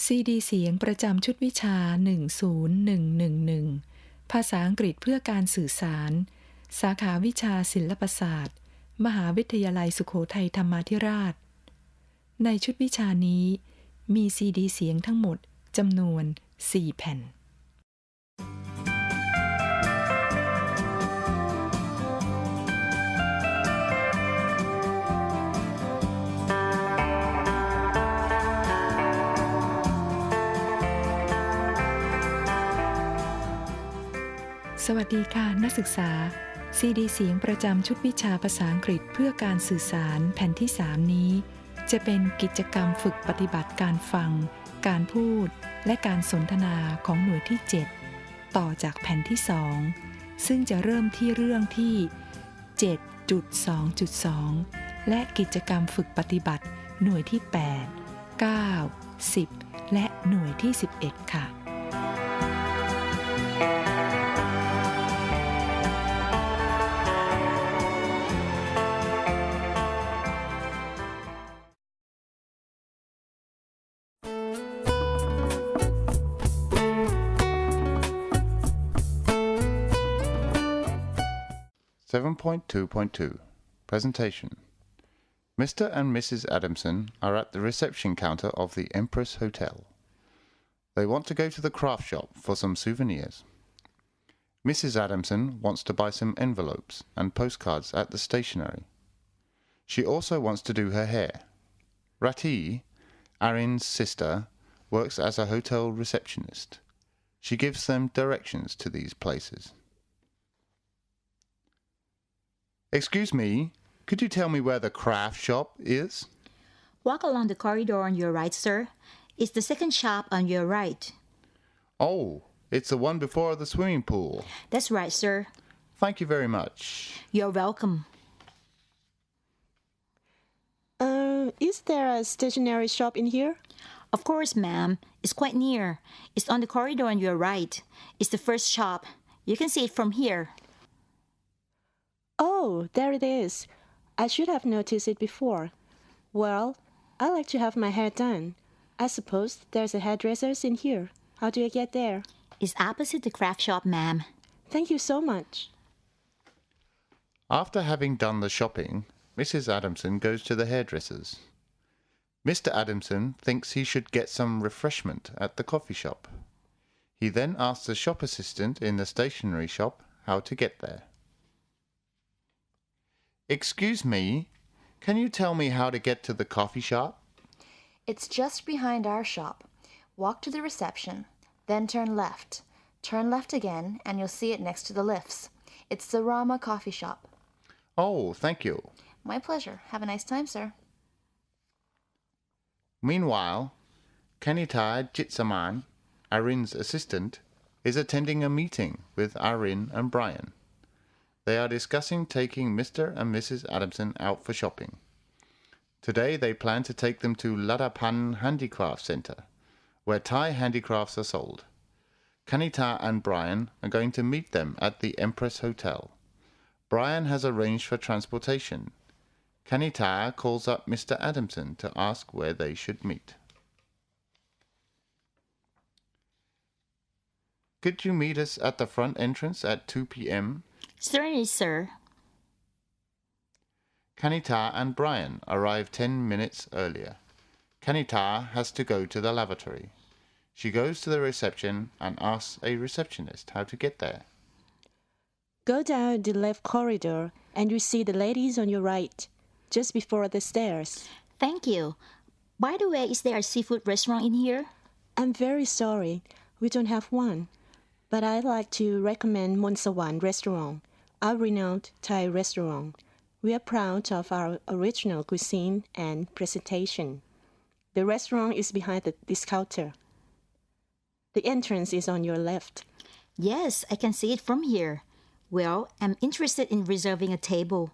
ซีดีเสียงประจำชุดวิชา10111ภาษาอังกฤษเพื่อการสื่อสารสาขาวิชาศิลปศาสตร์มหาวิทยาลัยสุโขทัยธรรมาธิราชในชุดวิชานี้มีซีดีเสียงทั้งหมดจำนวน4แผ่นสวัสดีค่ะนักศึกษาซีดีเสียงประจำชุดวิชาภาษาอังกฤษเพื่อการสื่อสารแผ่นที่3นี้จะเป็นกิจกรรมฝึกปฏิบัติการฟังการพูดและการสนทนาของหน่วยที่7ต่อจากแผ่นที่2ซึ่งจะเริ่มที่เรื่องที่ 7.2.2 และกิจกรรมฝึกปฏิบัติหน่วยที่8 9 10และหน่วยที่11ค่ะ7.2.2 Presentation Mr. and Mrs. Adamson are at the reception counter of the Empress Hotel. They want to go to the craft shop for some souvenirs. Mrs. Adamson wants to buy some envelopes and postcards at the stationery. She also wants to do her hair. Rati, Arin's sister, works as a hotel receptionist. She gives them directions to these places. Excuse me, could you tell me where the craft shop is? Walk along the corridor on your right, sir. It's the second shop on your right. Oh, it's the one before the swimming pool. That's right, sir. Thank you very much. You're welcome. Is there a stationery shop in here? Of course, ma'am. It's quite near. It's on the corridor on your right. It's the first shop. You can see it from here. Oh, there it is. I should have noticed it before. Well, I like to have my hair done. I suppose there's a hairdresser's in here. How do I get there? It's opposite the craft shop, ma'am. Thank you so much. After having done the shopping, Mrs. Adamson goes to the hairdresser's. Mr. Adamson thinks he should get some refreshment at the coffee shop. He then asks the shop assistant in the stationery shop how to get there. Excuse me, can you tell me how to get to the coffee shop? It's just behind our shop. Walk to the reception, then turn left. Turn left again, and you'll see it next to the lifts. It's the Rama Coffee Shop. Oh, thank you. My pleasure. Have a nice time, sir. Meanwhile, Kanita Jitsaman, Arin's assistant, is attending a meeting with Arin and Brian. They are discussing taking Mr. and Mrs. Adamson out for shopping. Today they plan to take them to Ladapan Handicraft Centre, where Thai handicrafts are sold. Kanita and Brian are going to meet them at the Empress Hotel. Brian has arranged for transportation. Kanita calls up Mr. Adamson to ask where they should meet. Could you meet us at the front entrance at 2 p.m.? Certainly, sir. Kanita and Brian arrive 10 minutes earlier. Kanita has to go to the lavatory. She goes to the reception and asks a receptionist how to get there. Go down the left corridor and you see the ladies on your right, just before the stairs. Thank you. By the way, is there a seafood restaurant in here? I'm very sorry. We don't have one. But I'd like to recommend Monsawan Restaurant, our renowned Thai restaurant. We are proud of our original cuisine and presentation. The restaurant is behind this counter. The entrance is on your left. Yes, I can see it from here. Well, I'm interested in reserving a table.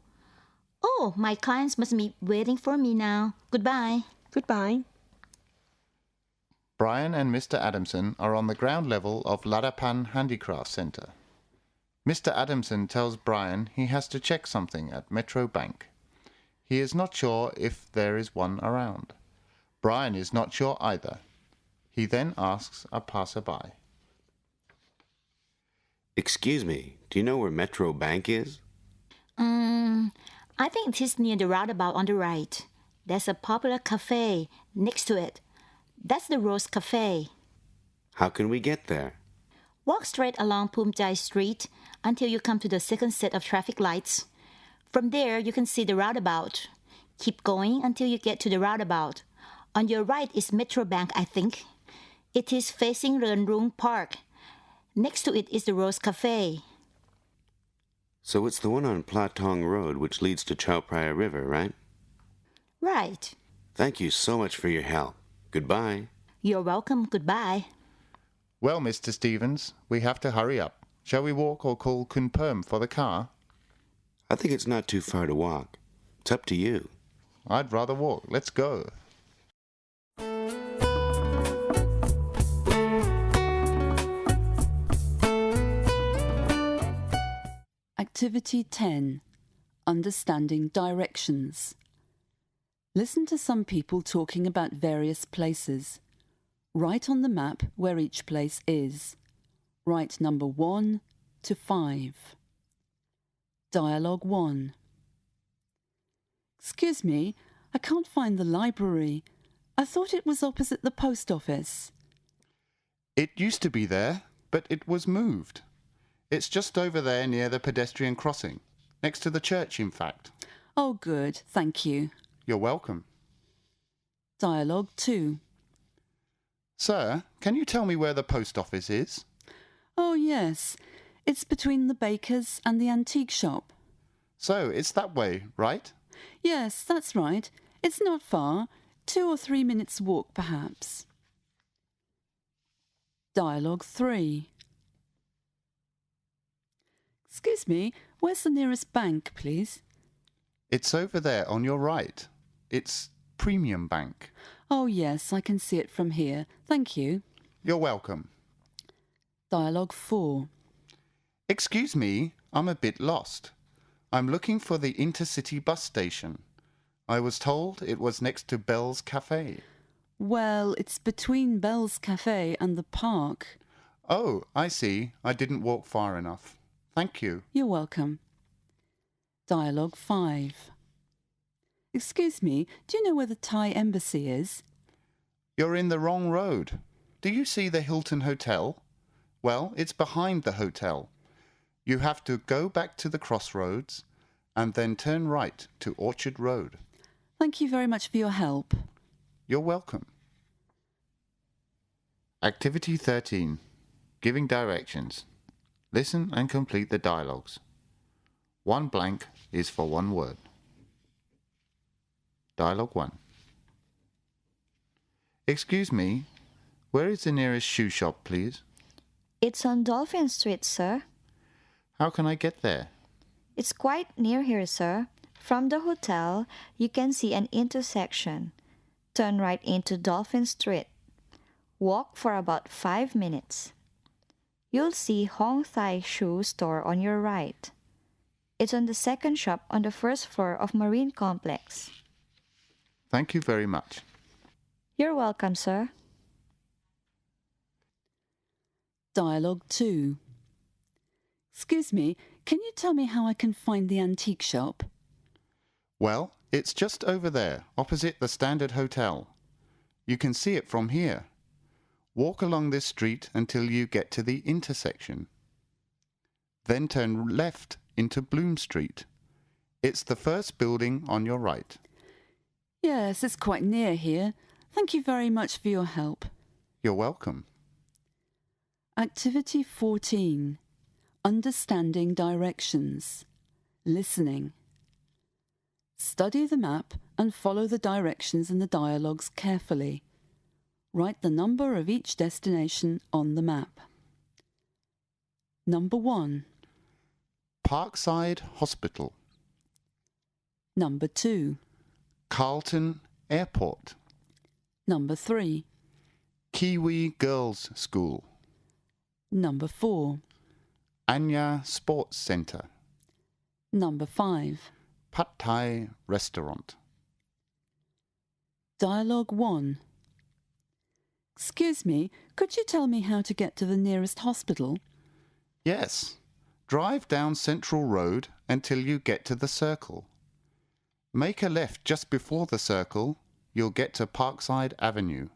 Oh, my clients must be waiting for me now. Goodbye. Goodbye. Brian and Mr. Adamson are on the ground level of Ladapan Handicraft Centre. Mr. Adamson tells Brian he has to check something at Metro Bank. He is not sure if there is one around. Brian is not sure either. He then asks a passerby. Excuse me, do you know where Metro Bank is? I think it is near the roundabout on the right. There's a popular cafe next to it. That's the Rose Cafe. How can we get there? Walk straight along Pumjai Street until you come to the second set of traffic lights. From there, you can see the roundabout. Keep going until you get to the roundabout. On your right is Metro Bank, I think. It is facing Renrung Park. Next to it is the Rose Cafe. So it's the one on Platong Road which leads to Chao Phraya River, right? Right. Thank you so much for your help. Goodbye. You're welcome. Goodbye. Well, Mr. Stevens, we have to hurry up. Shall we walk or call Kun Perm for the car? I think it's not too far to walk. It's up to you. I'd rather walk. Let's go. Activity 10. Understanding directions. Listen to some people talking about various places. Write on the map where each place is. Write number 1 to 5. Dialogue 1. Excuse me, I can't find the library. I thought it was opposite the post office. It used to be there, but it was moved. It's just over there near the pedestrian crossing. Next to the church, in fact. Oh, good, thank you. You're welcome. Dialogue 2. Sir, can you tell me where the post office is? Oh, yes. It's between the baker's and the antique shop. So, it's that way, right? Yes, that's right. It's not far. 2 or 3 minutes' walk, perhaps. Dialogue 3. Excuse me, where's the nearest bank, please? It's over there on your right. It's Premium Bank. Oh, yes, I can see it from here. Thank you. You're welcome. Dialogue 4. Excuse me, I'm a bit lost. I'm looking for the intercity bus station. I was told it was next to Bell's Cafe. Well, it's between Bell's Cafe and the park. Oh, I see. I didn't walk far enough. Thank you. You're welcome. Dialogue 5. Excuse me, do you know where the Thai embassy is? You're in the wrong road. Do you see the Hilton Hotel? Well, it's behind the hotel. You have to go back to the crossroads and then turn right to Orchard Road. Thank you very much for your help. You're welcome. Activity 13. Giving directions. Listen and complete the dialogues. 1 blank is for 1 word. Dialogue 1. Excuse me, where is the nearest shoe shop, please? It's on Dolphin Street, sir. How can I get there? It's quite near here, sir. From the hotel, you can see an intersection. Turn right into Dolphin Street. Walk for about 5 minutes. You'll see Hong Thai Shoe Store on your right. It's on the second shop on the first floor of Marine Complex. Thank you very much. You're welcome, sir. Dialogue 2. Excuse me, can you tell me how I can find the antique shop? Well, it's just over there, opposite the Standard Hotel. You can see it from here. Walk along this street until you get to the intersection. Then turn left into Bloom Street. It's the first building on your right. Yes, it's quite near here. Thank you very much for your help. You're welcome. Activity 14. Understanding directions. Listening. Study the map and follow the directions in the dialogues carefully. Write the number of each destination on the map. Number 1. Parkside Hospital. Number 2. Carlton Airport. Number 3. Kiwi Girls' School. Number 4. Anya Sports Centre. Number 5. Pad Thai Restaurant. Dialogue 1. Excuse me, could you tell me how to get to the nearest hospital? Yes. Drive down Central Road until you get to the circle. Make a left just before the circle. You'll get to Parkside Avenue.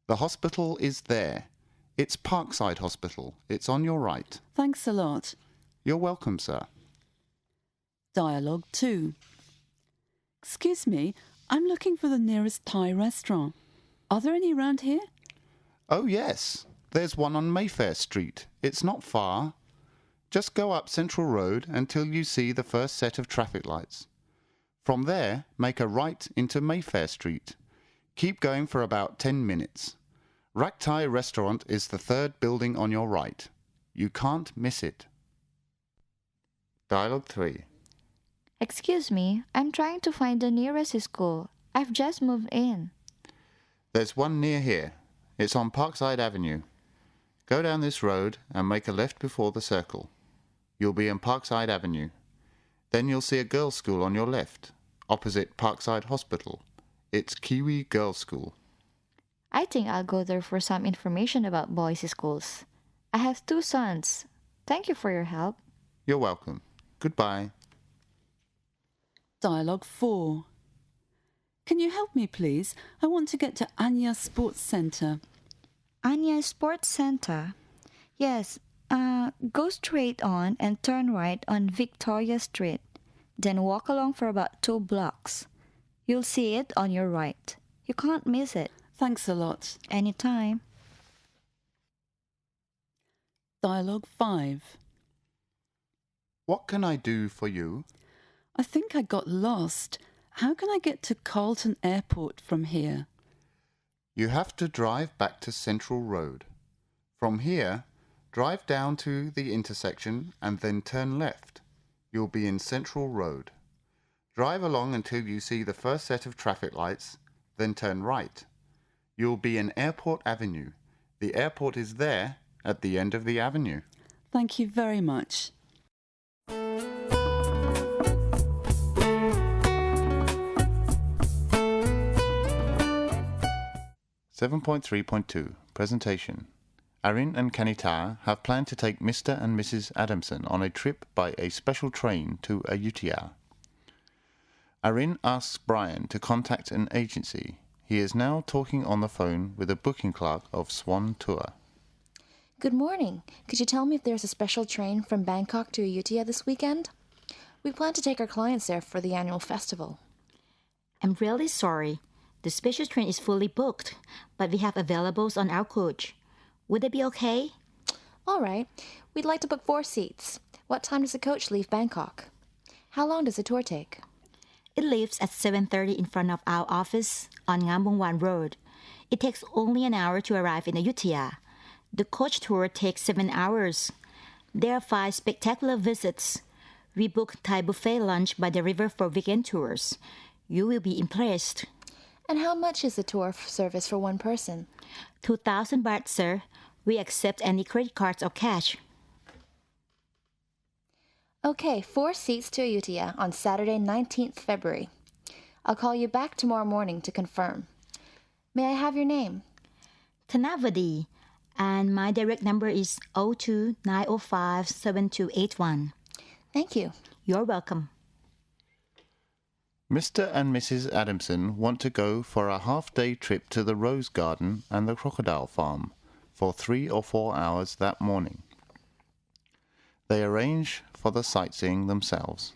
The hospital is there. It's Parkside Hospital. It's on your right. Thanks a lot. You're welcome, sir. Dialogue 2. Excuse me, I'm looking for the nearest Thai restaurant. Are there any around here? Oh, yes. There's one on Mayfair Street. It's not far. Just go up Central Road until you see the first set of traffic lights. From there, make a right into Mayfair Street. Keep going for about 10 minutes. Rak Thai Restaurant is the third building on your right. You can't miss it. Dialogue 3. Excuse me, I'm trying to find the nearest school. I've just moved in. There's one near here. It's on Parkside Avenue. Go down this road and make a left before the circle. You'll be in Parkside Avenue. Then you'll see a girls' school on your left, opposite Parkside Hospital. It's Kiwi Girls' School. I think I'll go there for some information about boys' schools. I have 2 sons. Thank you for your help. You're welcome. Goodbye. Dialogue 4. Can you help me, please? I want to get to Anya Sports Centre. Anya Sports Center. Yes, go straight on and turn right on Victoria Street. Then walk along for about 2 blocks. You'll see it on your right. You can't miss it. Thanks a lot. Anytime. Dialogue 5. What can I do for you? I think I got lost. How can I get to Carlton Airport from here? You have to drive back to Central Road. From here, drive down to the intersection and then turn left. You'll be in Central Road. Drive along until you see the first set of traffic lights, then turn right. You'll be in Airport Avenue. The airport is there at the end of the avenue. Thank you very much. (7.3.2) Presentation. Arin and Kanita have planned to take Mr. and Mrs. Adamson on a trip by a special train to Ayutthaya. Arin asks Brian to contact an agency. He is now talking on the phone with a booking clerk of Swan Tour. Good morning. Could you tell me if there's a special train from Bangkok to Ayutthaya this weekend? We plan to take our clients there for the annual festival. I'm really sorry. The special train is fully booked, but we have availables on our coach. Would that be okay? All right. We'd like to book 4 seats. What time does the coach leave Bangkok? How long does the tour take? It leaves at 7:30 in front of our office on Ngambongwan Road. It takes only an hour to arrive in Ayutthaya. The coach tour takes 7 hours. There are 5 spectacular visits. We book Thai buffet lunch by the river for weekend tours. You will be impressed. And how much is the tour service for one person? 2,000 baht, sir. We accept any credit cards or cash. Okay, 4 seats to Ayutthaya on Saturday, 19th February. I'll call you back tomorrow morning to confirm. May I have your name? Thanavadi. And my direct number is 02-905-7281. Thank you. You're welcome. Mr. and Mrs. Adamson want to go for a half-day trip to the Rose Garden and the Crocodile Farm for 3 or 4 hours that morning. They arrange for the sightseeing themselves.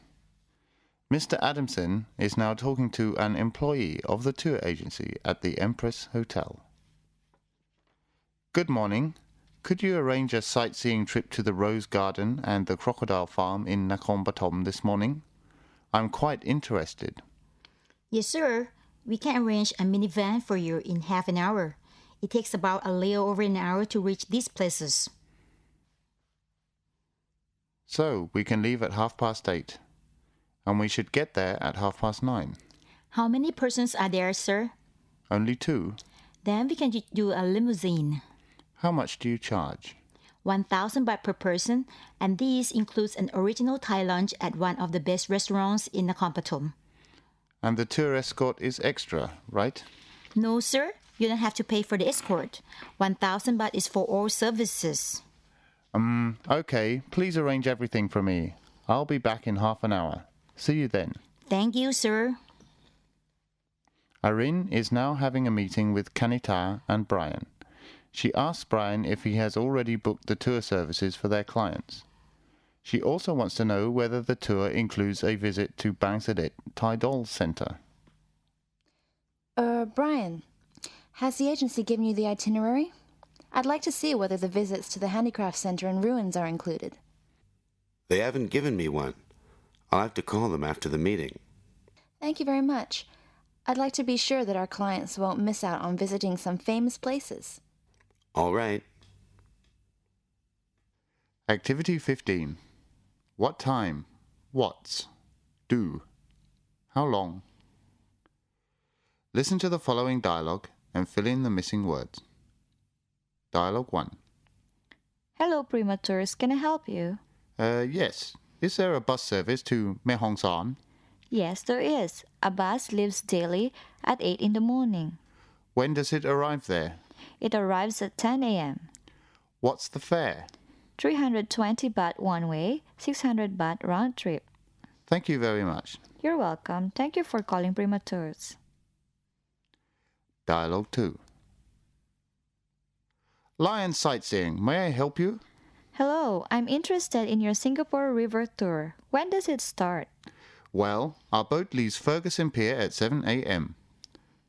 Mr. Adamson is now talking to an employee of the tour agency at the Empress Hotel. Good morning. Could you arrange a sightseeing trip to the Rose Garden and the Crocodile Farm in Nakhon Pathom this morning? I'm quite interested. Yes, sir. We can arrange a minivan for you in half an hour. It takes about a little over an hour to reach these places. So we can leave at 8:30, and we should get there at 9:30. How many persons are there, sir? Only 2. Then we can do a limousine. How much do you charge? 1,000 baht per person, and this includes an original Thai lunch at one of the best restaurants in Nakhon Pathom. And the tour escort is extra, right? No, sir. You don't have to pay for the escort. 1,000 baht is for all services. Okay, please arrange everything for me. I'll be back in half an hour. See you then. Thank you, sir. Irene is now having a meeting with Kanita and Brian. She asks Brian if he has already booked the tour services for their clients. She also wants to know whether the tour includes a visit to Bangladesh Thai Doll Center. Brian, has the agency given you the itinerary? I'd like to see whether the visits to the Handicraft Center and ruins are included. They haven't given me one. I'll have to call them after the meeting. Thank you very much. I'd like to be sure that our clients won't miss out on visiting some famous places. All right. Activity 15. What time? What's? Do. How long? Listen to the following dialogue and fill in the missing words. Dialogue 1. Hello, Prima Tours. Can I help you? Yes. Is there a bus service to Mae Hong Son? Yes, there is. A bus leaves daily at 8 in the morning. When does it arrive there? It arrives at 10 a.m. What's the fare? 320 baht one way, 600 baht round trip. Thank you very much. You're welcome. Thank you for calling Prima Tours. Dialogue 2. Lion sightseeing. May I help you? Hello, I'm interested in your Singapore River tour. When does it start? Well, our boat leaves Ferguson Pier at 7 a.m.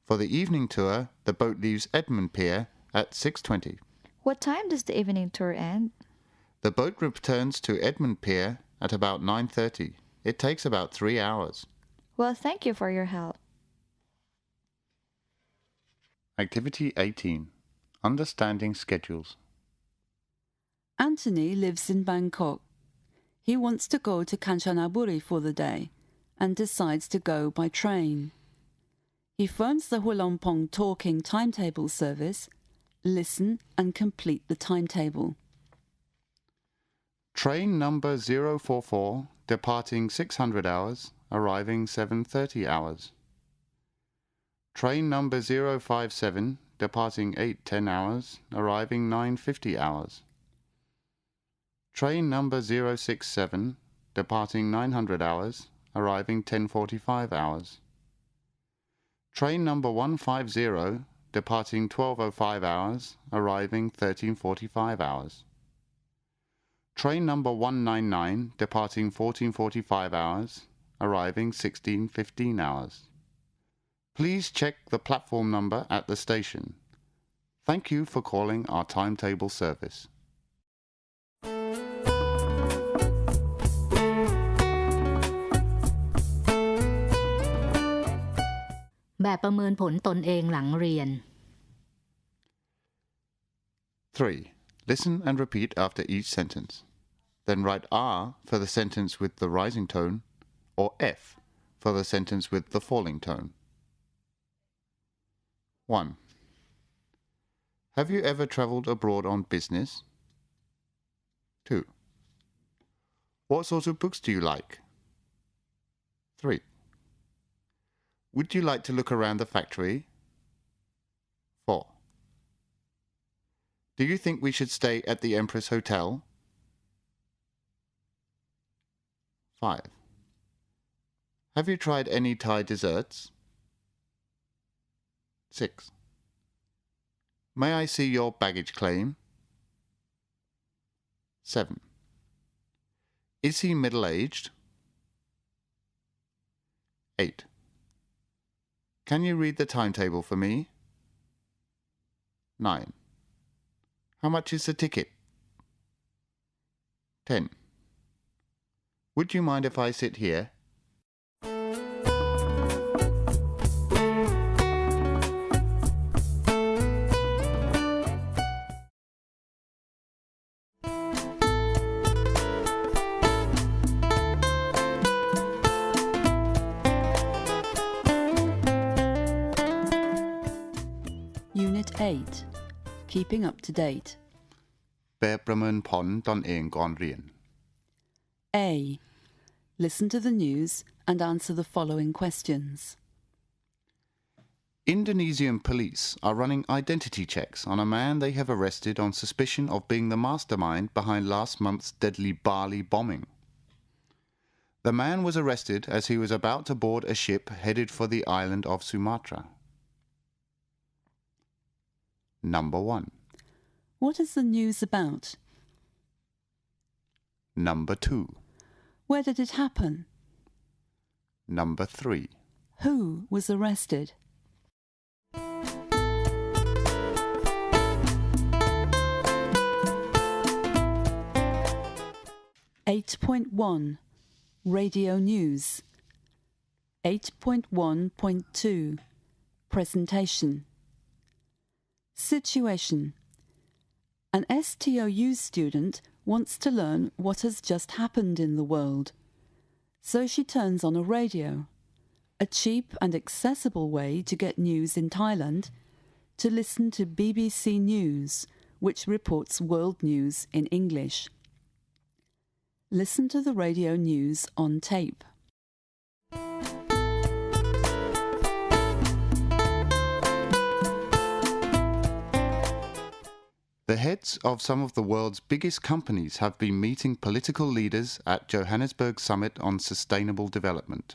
For the evening tour, the boat leaves Edmund Pier at 6:20. What time does the evening tour end? The boat returns to Edmund Pier at about 9:30. It takes about 3 hours. Well, thank you for your help. Activity 18. Understanding schedules. Anthony lives in Bangkok. He wants to go to Kanchanaburi for the day and decides to go by train. He phones the Hulompong Talking timetable service, listen and complete the timetable. Train number 044, departing 600 hours, arriving 7:30 hours. Train number 057, departing 8:10 hours, arriving 9:50 hours. Train number 067, departing 900 hours, arriving 10:45 hours. Train number 150, departing 12:05 hours, arriving 13:45 hours. Train number 199, departing 14:45 hours, arriving 16:15 hours. Please check the platform number at the station. Thank you for calling our timetable service. แบบประเมินผลตนเองหลังเรียน 3. Listen and repeat after each sentence. Then write R for the sentence with the rising tone or F for the sentence with the falling tone. 1. Have you ever traveled abroad on business? 2. What sort of books do you like? 3. Would you like to look around the factory? 4. Do you think we should stay at the Empress Hotel? 5. Have you tried any Thai desserts? 6. May I see your baggage claim? 7. Is he middle-aged? 8. Can you read the timetable for me? 9. How much is the ticket? 10. Would you mind if I sit here? Unit 8. Keeping up to date. แบบประเมินผลตนเองก่อนเรียน A. Listen to the news and answer the following questions. Indonesian police are running identity checks on a man they have arrested on suspicion of being the mastermind behind last month's deadly Bali bombing. The man was arrested as he was about to board a ship headed for the island of Sumatra. Number 1. What is the news about? Number 2. Where did it happen? Number 3. Who was arrested? 8.1 Radio News 8.1.2 Presentation Situation An STOU student wants to learn what has just happened in the world. So she turns on a radio, a cheap and accessible way to get news in Thailand, to listen to BBC News, which reports world news in English. Listen to the radio news on tape. The heads of some of the world's biggest companies have been meeting political leaders at Johannesburg Summit on Sustainable Development.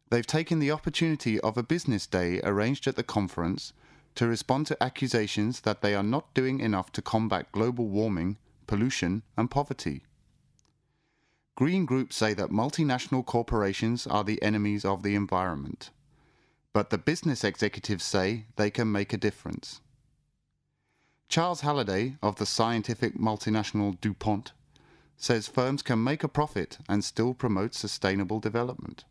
They've taken the opportunity of a business day arranged at the conference to respond to accusations that they are not doing enough to combat global warming, pollution and poverty. Green groups say that multinational corporations are the enemies of the environment, but the business executives say they can make a difference. Charles Halliday of the scientific multinational DuPont says firms can make a profit and still promote sustainable development.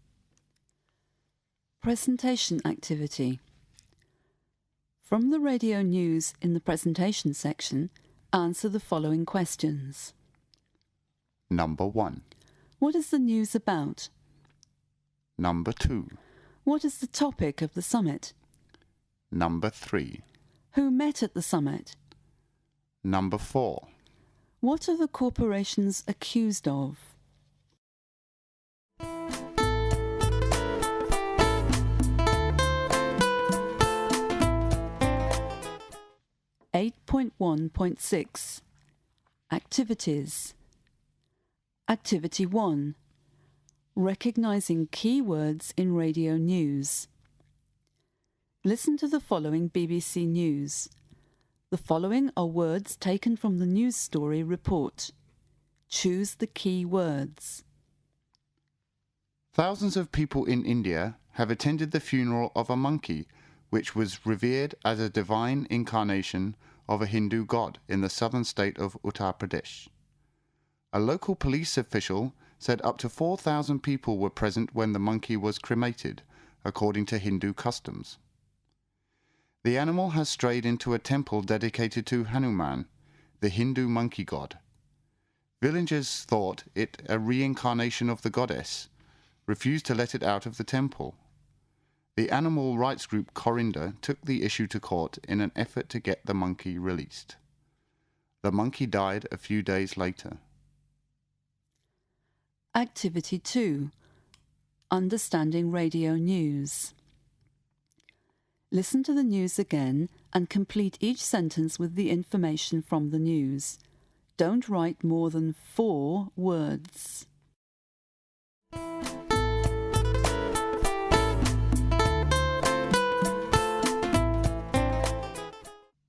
Presentation activity. From the radio news in the presentation section, answer the following questions. Number 1. What is the news about? Number 2. What is the topic of the summit? Number 3. Who met at the summit? Number 4. What are the corporations accused of? (8.1.6) Activities. Activity 1. Recognizing keywords in radio news. Listen to the following BBC News. The following are words taken from the news story report. Choose the key words. Thousands of people in India have attended the funeral of a monkey which was revered as a divine incarnation of a Hindu god in the southern state of Uttar Pradesh. A local police official said up to 4,000 people were present when the monkey was cremated, according to Hindu customs. The animal has strayed into a temple dedicated to Hanuman, the Hindu monkey god. Villagers thought it a reincarnation of the goddess, refused to let it out of the temple. The animal rights group Corinda took the issue to court in an effort to get the monkey released. The monkey died a few days later. Activity 2. Understanding radio news. Listen to the news again and complete each sentence with the information from the news. Don't write more than 4 words.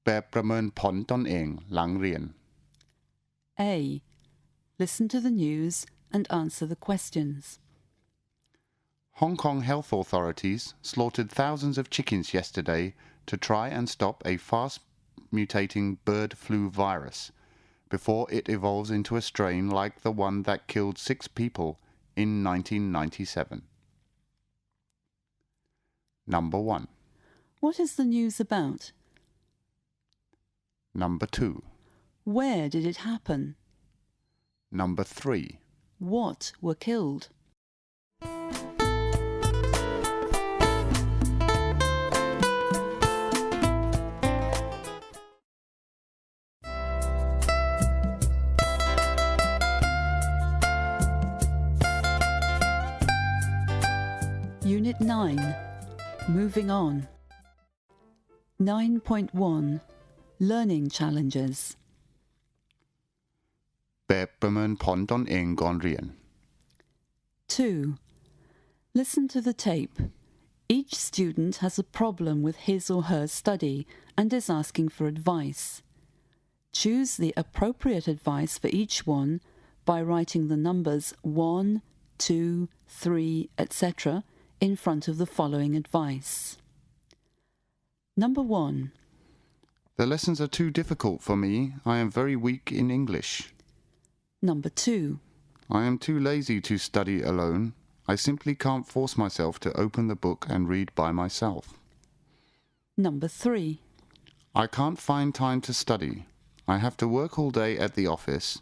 แบบประเมินผลตนเองหลังเรียน A. Listen to the news and answer the questions. Hong Kong health authorities slaughtered thousands of chickens yesterday to try and stop a fast-mutating bird flu virus before it evolves into a strain like the one that killed 6 people in 1997. Number 1. What is the news about? Number 2. Where did it happen? Number 3. What were killed? Unit 9. Moving on. 9.1 Learning Challenges แบบประเมินผลตนเองก่อนเรียน 2. Listen to the tape. Each student has a problem with his or her study and is asking for advice. Choose the appropriate advice for each one by writing the numbers 1, 2, 3, etc. in front of the following advice. Number 1. The lessons are too difficult for me. I am very weak in English. Number 2. I am too lazy to study alone. I simply can't force myself to open the book and read by myself. Number 3. I can't find time to study. I have to work all day at the office,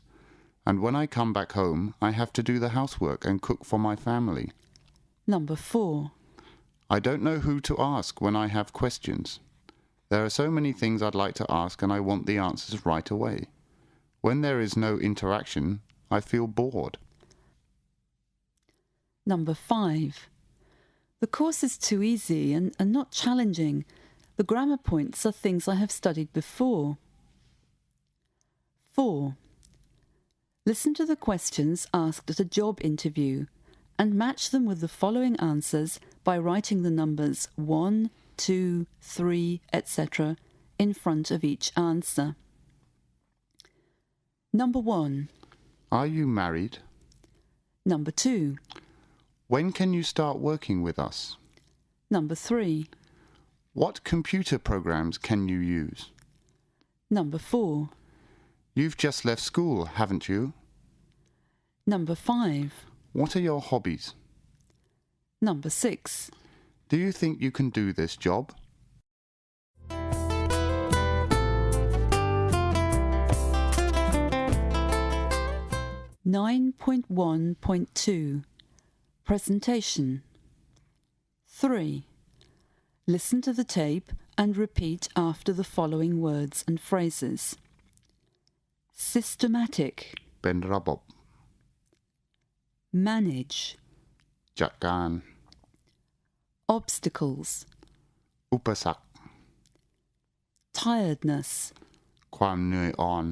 and when I come back home, I have to do the housework and cook for my family. Number 4. I don't know who to ask when I have questions. There are so many things I'd like to ask and I want the answers right away. When there is no interaction, I feel bored. Number 5. The course is too easy and not challenging. The grammar points are things I have studied before. 4. Listen to the questions asked at a job interview and match them with the following answers by writing the numbers 1, 2, 3, etc. in front of each answer. Number 1. Are you married? Number 2. When can you start working with us? Number 3. What computer programs can you use? Number 4. You've just left school, haven't you? Number 5. What are your hobbies? Number 6. Do you think you can do this job? (9.1.2) Presentation 3. Listen to the tape and repeat after the following words and phrases. Systematic. เป็นระบบ Manage. จัดการ Obstacles. อุปสรรค Tiredness. ความเหนื่อยอ่อน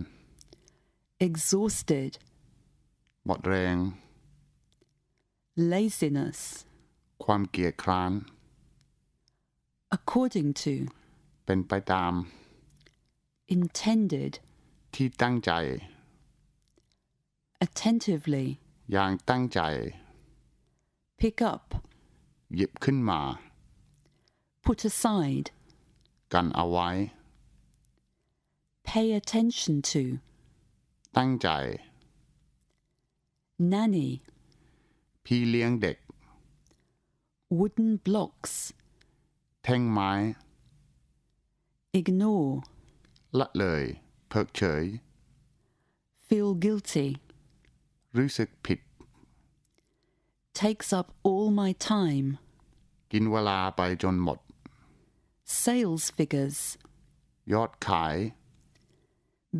Exhausted. หมดแรง Laziness. ความเกียจคร้าน According to. เป็นไปตาม Intended. ที่ตั้งใจ Attentively. อย่างตั้งใจ Pick up. หยิบขึ้นมา Put aside. กันเอาไว้ Pay attention to. ตั้งใจ Nanny. พี่เลี้ยงเด็ก Wooden blocks. แท่งไม้ Ignore. ละเลยเพิกเฉย Feel guilty. รู้สึกผิด Takes up all my time. กินเวลาไปจนหมด Sales figures. ยอดขาย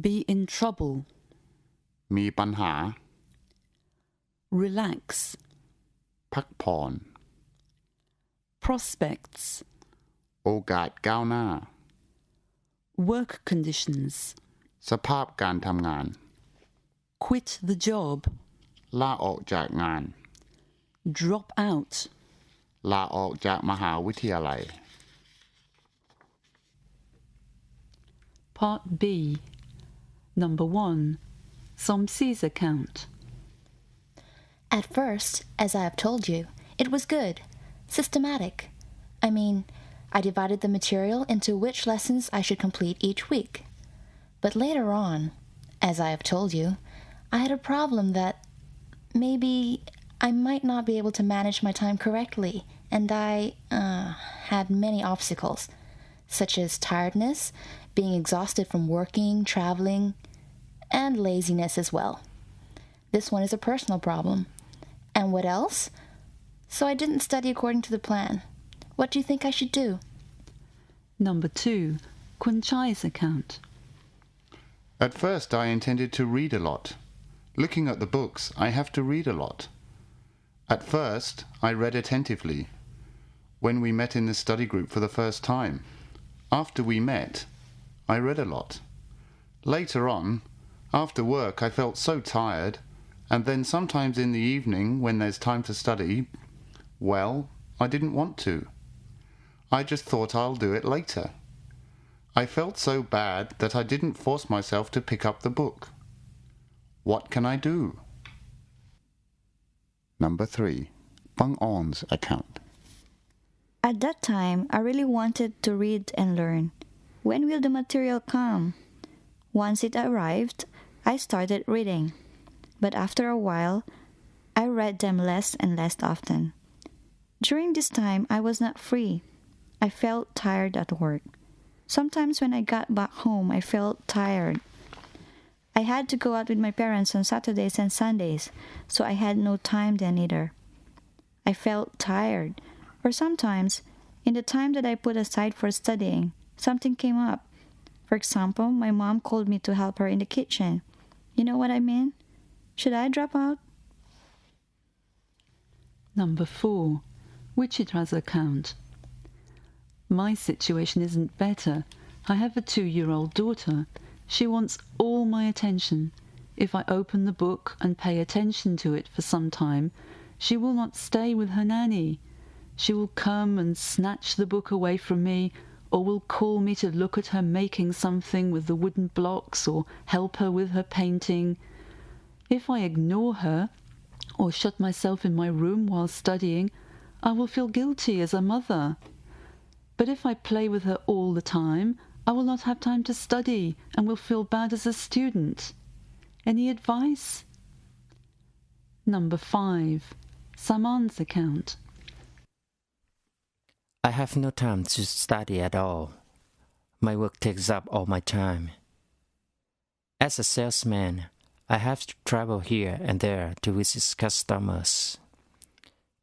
Be in trouble. มีปัญหา Relax. พักผ่อน Prospects. โอกาสก้าวหน้า Work conditions. สภาพการทำงาน Quit the job. ลาออกจากงาน Drop out. ลาออกจากมหาวิทยาลัย Part B. Number 1. Somsi's account. At first, as I have told you, it was good, systematic. I mean, I divided the material into which lessons I should complete each week. But later on, as I have told you, I had a problem that maybe I might not be able to manage my time correctly, and I had many obstacles, such as tiredness, being exhausted from working, traveling, and laziness as well. This one is a personal problem. And what else? So I didn't study according to the plan. What do you think I should do? Number 2. Kunchai's account. At first I intended to read a lot. Looking at the books, I have to read a lot. At first I read attentively. when we met in the study group for the first time. After we met, I read a lot. Later on, after work, I felt so tired, and then sometimes in the evening when there's time to study, well, I didn't want to. I just thought I'll do it later. I felt so bad that I didn't force myself to pick up the book. What can I do? Number 3. Bang On's account. At that time, I really wanted to read and learn. When will the material come? Once it arrived, I started reading. But after a while, I read them less and less often. During this time, I was not free. I felt tired at work. Sometimes when I got back home, I felt tired. I had to go out with my parents on Saturdays and Sundays, so I had no time then either. I felt tired. Or sometimes, in the time that I put aside for studying, something came up. For example, my mom called me to help her in the kitchen. You know what I mean? Should I drop out? Number 4. Wichita's account. My situation isn't better. I have a 2-year-old daughter. She wants all my attention. If I open the book and pay attention to it for some time, she will not stay with her nanny. She will come and snatch the book away from me, or will call me to look at her making something with the wooden blocks or help her with her painting. If I ignore her or shut myself in my room while studying, I will feel guilty as a mother. But if I play with her all the time, I will not have time to study and will feel bad as a student. Any advice? Number 5. Saman's account. I have no time to study at all. My work takes up all my time. As a salesman, I have to travel here and there to visit customers.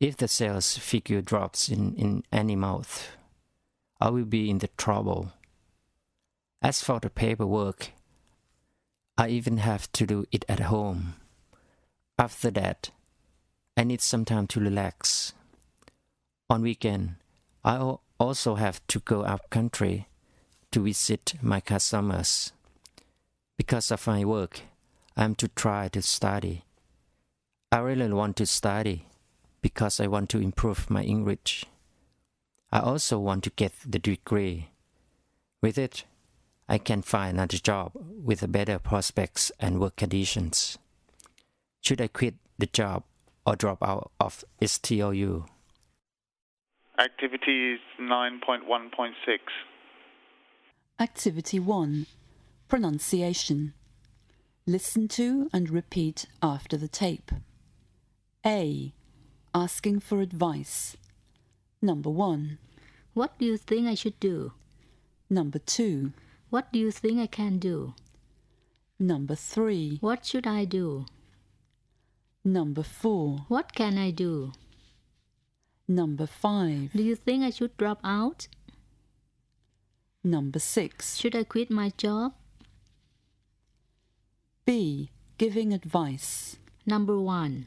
If the sales figure drops in any month, I will be in the trouble. As for the paperwork, I even have to do it at home. After that, I need some time to relax. On weekend, I also have to go up country to visit my customers. Because of my work, I am to try to study. I really want to study because I want to improve my English. I also want to get the degree. With it, I can find another job with better prospects and work conditions. Should I quit the job or drop out of STOU? Activities 9.1.6. Activity 1. Pronunciation. Listen to and repeat after the tape. A. Asking for advice. Number 1. What do you think I should do? Number 2. What do you think I can do? Number 3. What should I do? Number 4. What can I do? Number 5. Do you think I should drop out? Number 6. Should I quit my job? B. Giving advice. Number 1.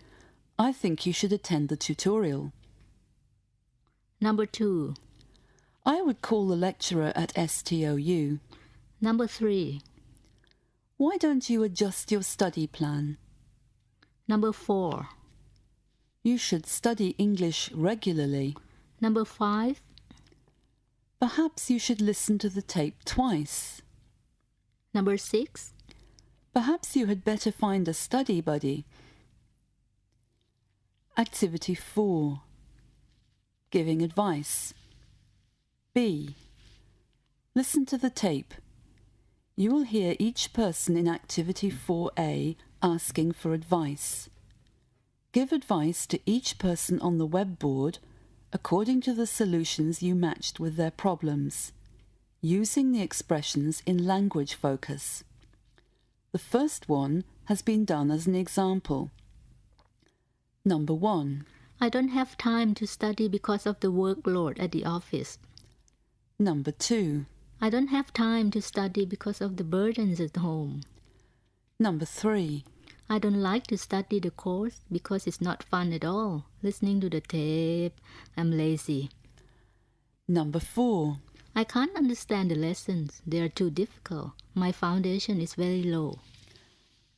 I think you should attend the tutorial. Number 2. I would call the lecturer at STOU. Number 3. Why don't you adjust your study plan? Number 4. You should study English regularly. Number 5. Perhaps you should listen to the tape twice. Number 6. Perhaps you had better find a study buddy. Activity 4. Giving advice. B. Listen to the tape. You will hear each person in Activity 4A asking for advice. Give advice to each person on the web board according to the solutions you matched with their problems, using the expressions in language focus. The first one has been done as an example. Number 1. I don't have time to study because of the workload at the office. Number 2. I don't have time to study because of the burdens at home. Number 3. I don't like to study the course because it's not fun at all. Listening to the tape, I'm lazy. Number 4. I can't understand the lessons. They are too difficult. My foundation is very low.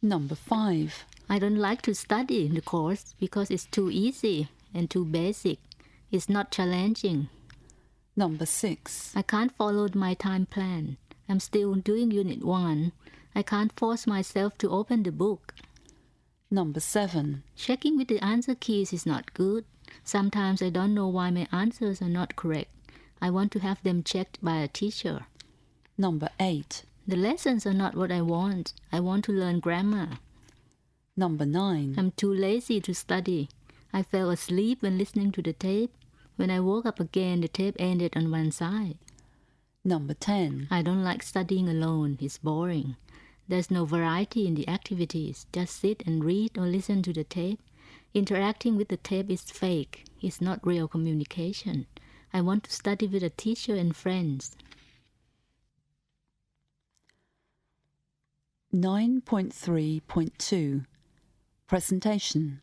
Number 5. I don't like to study the course because it's too easy and too basic. It's not challenging. Number 6. I can't follow my time plan. I'm still doing Unit 1. I can't force myself to open the book. Number 7. Checking with the answer keys is not good. Sometimes I don't know why my answers are not correct. I want to have them checked by a teacher. Number 8. The lessons are not what I want. I want to learn grammar. Number 9. I'm too lazy to study. I fell asleep when listening to the tape. When I woke up again, the tape ended on one side. Number 10. I don't like studying alone. It's boring. There's no variety in the activities. Just sit and read or listen to the tape. Interacting with the tape is fake. It's not real communication. I want to study with a teacher and friends. 9.3.2 Presentation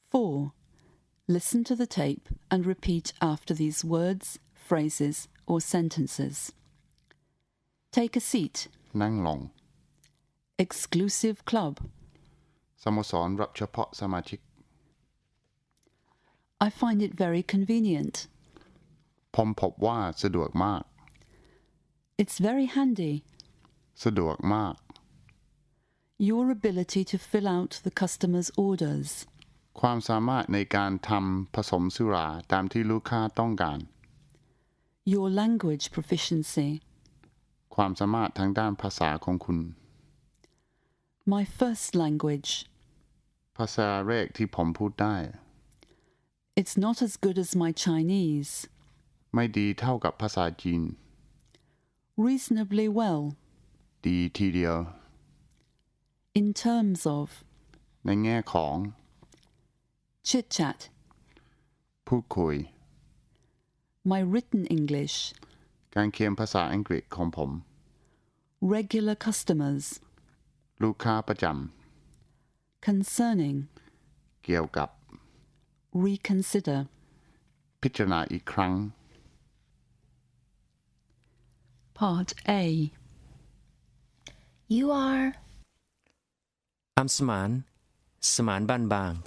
4. Listen to the tape and repeat after these words, phrases, or sentences. Take a seat. นั่งลง Exclusive club. สโมสรรับเฉพาะสมาชิก I find it very convenient. ผมพบว่าสะดวกมาก It's very handy. สะดวกมาก Your ability to fill out the customer's orders. ความสามารถในการทำผสมสุราตามที่ลูกค้าต้องการ Your language proficiency. ความสามารถทางด้านภาษาของคุณ My first language. ภาษาแรกที่ผมพูดได้ It's not as good as my Chinese. ไม่ดีเท่ากับภาษาจีน Reasonably well. ดีทีเดียว In terms of. ในแง่ของ Chit-chat. พูดคุย My written English. การเขียนภาษาอังกฤษของผม Regular customers. ลูกค้าประจ Concerning. ำเกี่ยวกับ Reconsider. พิจารณาอีกครั้ง Part A. You are... I'm Saman. Saman Ban Bang.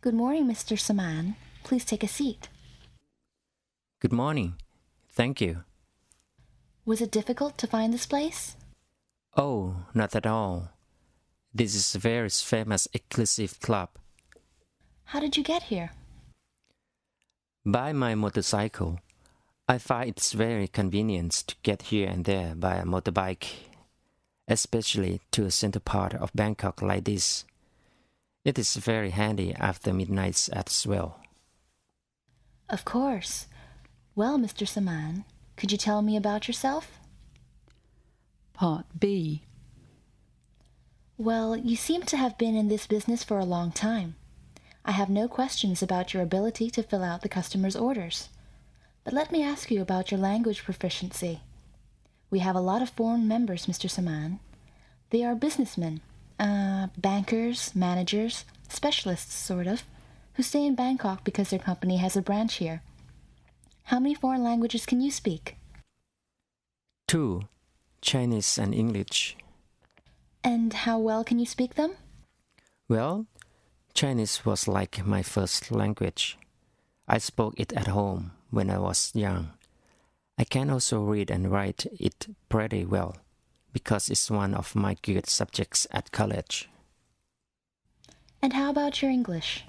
Good morning, Mr. Saman. Please take a seat. Good morning. Thank you. Was it difficult to find this place? Oh, not at all. This is a very famous exclusive club. How did you get here? By my motorcycle. I find it's very convenient to get here and there by a motorbike, especially to a center part of Bangkok like this. It is very handy after midnight as well. Of course. Well, Mr. Saman, could you tell me about yourself? Part B. Well, you seem to have been in this business for a long time. I have no questions about your ability to fill out the customer's orders. But let me ask you about your language proficiency. We have a lot of foreign members, Mr. Saman. They are businessmen, bankers, managers, specialists, sort of, who stay in Bangkok because their company has a branch here. How many foreign languages can you speak? 2. Chinese and English. And how well can you speak them? Well, Chinese was like my first language. I spoke it at home when I was young. I can also read and write it pretty well because it's one of my good subjects at college. And how about your English?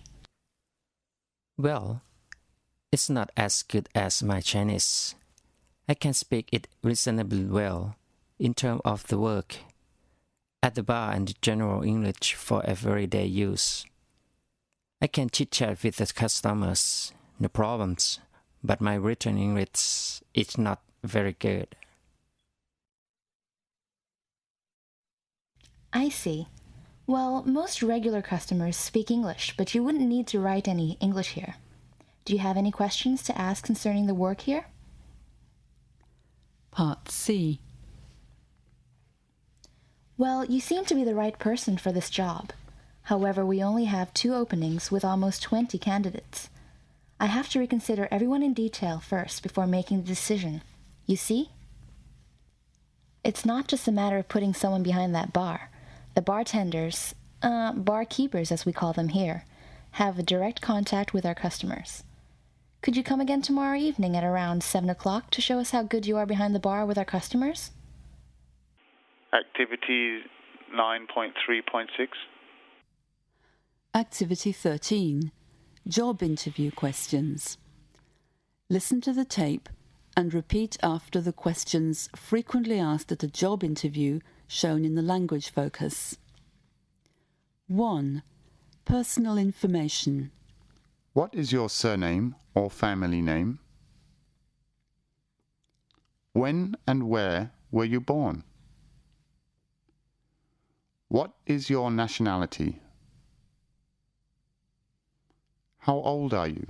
Well, it's not as good as my Chinese. I can speak it reasonably well in terms of the work, at the bar and general English for everyday use. I can chit-chat with the customers, no problems, but my written English is not very good. I see. Well, most regular customers speak English, but you wouldn't need to write any English here. Do you have any questions to ask concerning the work here? Part C. Well, you seem to be the right person for this job. However, we only have 2 openings with almost 20 candidates. I have to reconsider everyone in detail first before making the decision. You see? It's not just a matter of putting someone behind that bar. The bartenders, barkeepers as we call them here, have a direct contact with our customers. Could you come again tomorrow evening at around 7 o'clock to show us how good you are behind the bar with our customers? Activity 9.3.6. Activity 13. Job interview questions. Listen to the tape and repeat after the questions frequently asked at a job interview shown in the language focus. 1. Personal information. What is your surname or family name? When and where were you born? What is your nationality? How old are you?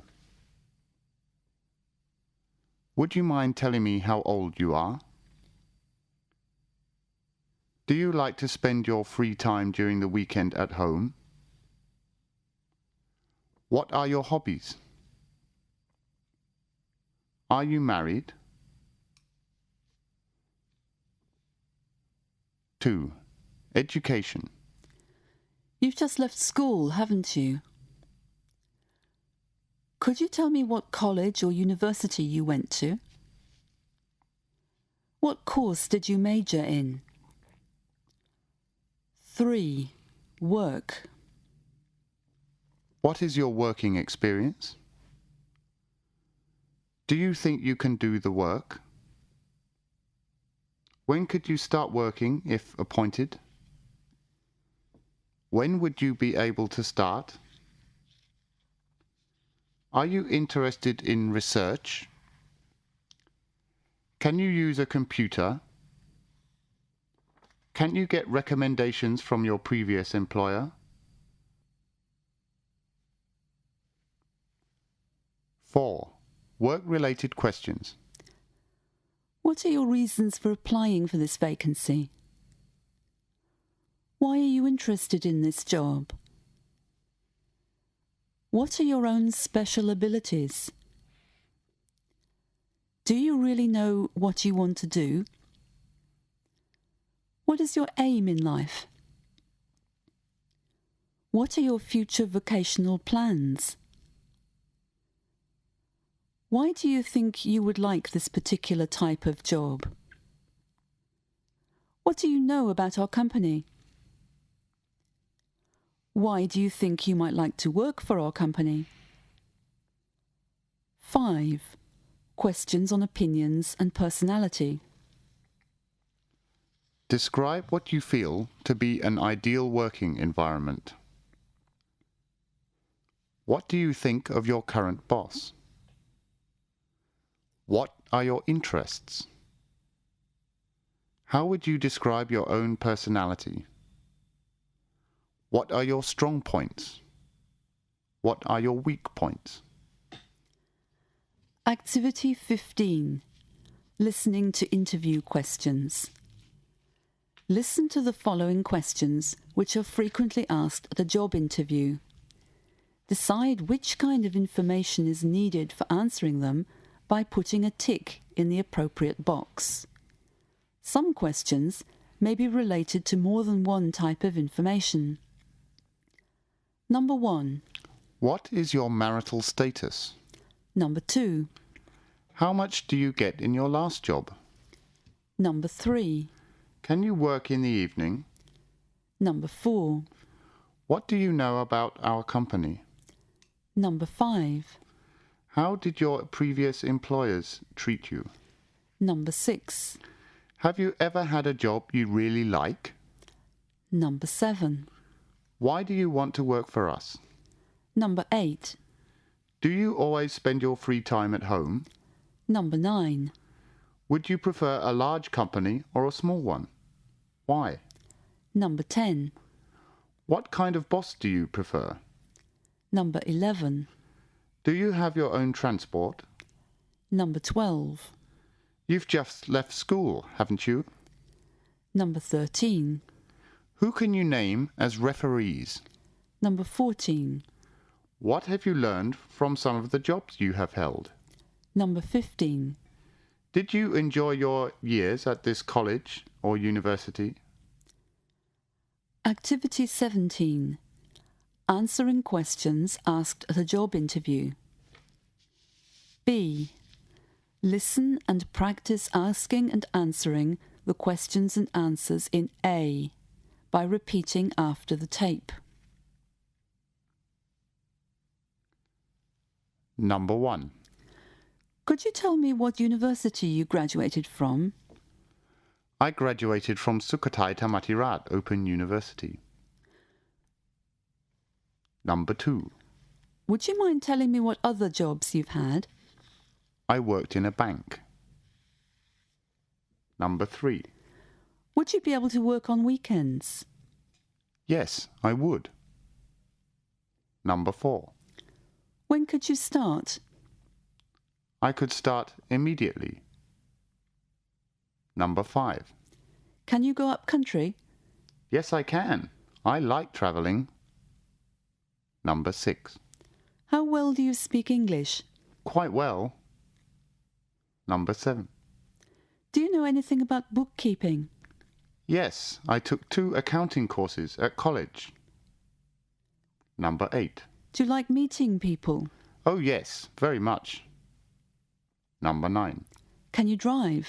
Would you mind telling me how old you are? Do you like to spend your free time during the weekend at home? What are your hobbies? Are you married? 2. Education. You've just left school, haven't you? Could you tell me what college or university you went to? What course did you major in? 3. Work. What is your working experience? Do you think you can do the work? When could you start working if appointed? When would you be able to start? Are you interested in research? Can you use a computer? Can you get recommendations from your previous employer? 4. Work-related questions. What are your reasons for applying for this vacancy? Why are you interested in this job? What are your own special abilities? Do you really know what you want to do? What is your aim in life? What are your future vocational plans? Why do you think you would like this particular type of job? What do you know about our company? Why do you think you might like to work for our company? 5. Questions on opinions and personality. Describe what you feel to be an ideal working environment. What do you think of your current boss? What are your interests? How would you describe your own personality? What are your strong points? What are your weak points? Activity 15. Listening to interview questions. Listen to the following questions which are frequently asked at a job interview. Decide which kind of information is needed for answering them by putting a tick in the appropriate box. Some questions may be related to more than one type of information. Number 1. What is your marital status? Number 2. How much do you get in your last job? Number 3. Can you work in the evening? Number 4. What do you know about our company? Number 5. How did your previous employers treat you? Number 6. Have you ever had a job you really like? Number 7. Why do you want to work for us? Number 8. Do you always spend your free time at home? Number 9. Would you prefer a large company or a small one? Why? Number 10. What kind of boss do you prefer? Number 11. Do you have your own transport? Number 12. You've just left school, haven't you? Number 13. Who can you name as referees? Number 14. What have you learned from some of the jobs you have held? Number 15. Did you enjoy your years at this college or university? Activity 17. Answering questions asked at a job interview. B. Listen and practice asking and answering the questions and answers in A by repeating after the tape. Number 1. Could you tell me what university you graduated from? I graduated from Sukhothai Thammathirat Open University. Number 2. Would you mind telling me what other jobs you've had? I worked in a bank. Number 3. Would you be able to work on weekends? Yes, I would. Number 4. When could you start? I could start immediately. Number 5. Can you go up country? Yes, I can. I like travelling. Number 6. How well do you speak English? Quite well. Number 7. Do you know anything about bookkeeping? Yes, I took 2 accounting courses at college. Number 8. Do you like meeting people? Oh yes, very much. Number 9. Can you drive?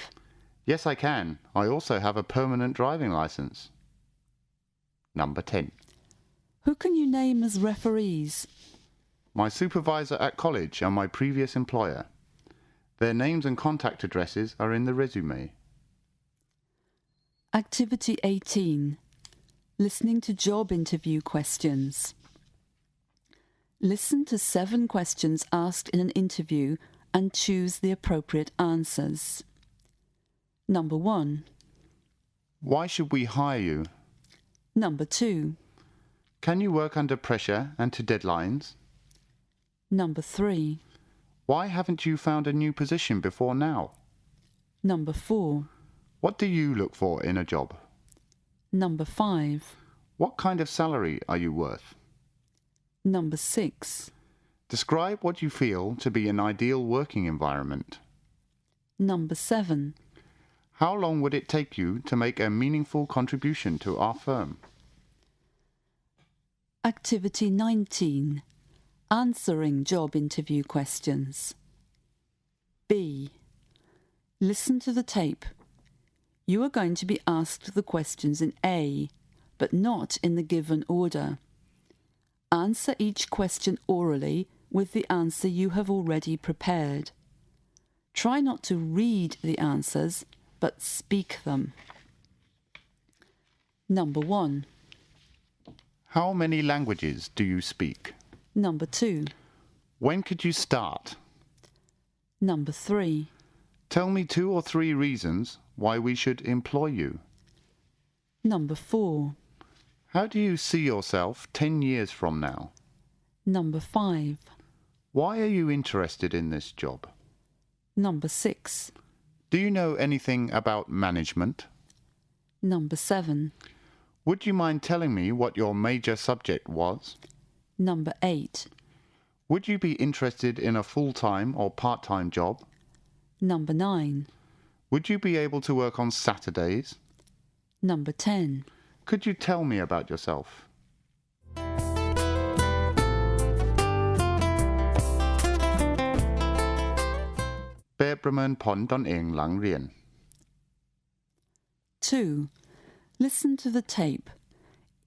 Yes, I can. I also have a permanent driving licence. Number 10. Who can you name as referees? My supervisor at college and my previous employer. Their names and contact addresses are in the resume. Activity 18. Listening to job interview questions. Listen to 7 questions asked in an interview and choose the appropriate answers. Number 1. Why should we hire you? Number 2. Can you work under pressure and to deadlines? Number 3. Why haven't you found a new position before now? Number 4. What do you look for in a job? Number 5. What kind of salary are you worth? Number 6. Describe what you feel to be an ideal working environment. Number 7. How long would it take you to make a meaningful contribution to our firm? Activity 19. Answering job interview questions. B. Listen to the tape. You are going to be asked the questions in A, but not in the given order. Answer each question orally with the answer you have already prepared. Try not to read the answers, but speak them. Number 1. How many languages do you speak? Number 2. When could you start? Number 3. Tell me 2 or 3 reasons why we should employ you. Number 4. How do you see yourself 10 years from now? Number 5. Why are you interested in this job? Number 6. Do you know anything about management? Number 7. Would you mind telling me what your major subject was? Number 8. Would you be interested in a full-time or part-time job? Number 9. Would you be able to work on Saturdays? Number 10. Could you tell me about yourself? แบบประเมินผลตนเองหลังเรียน 2. Listen to the tape.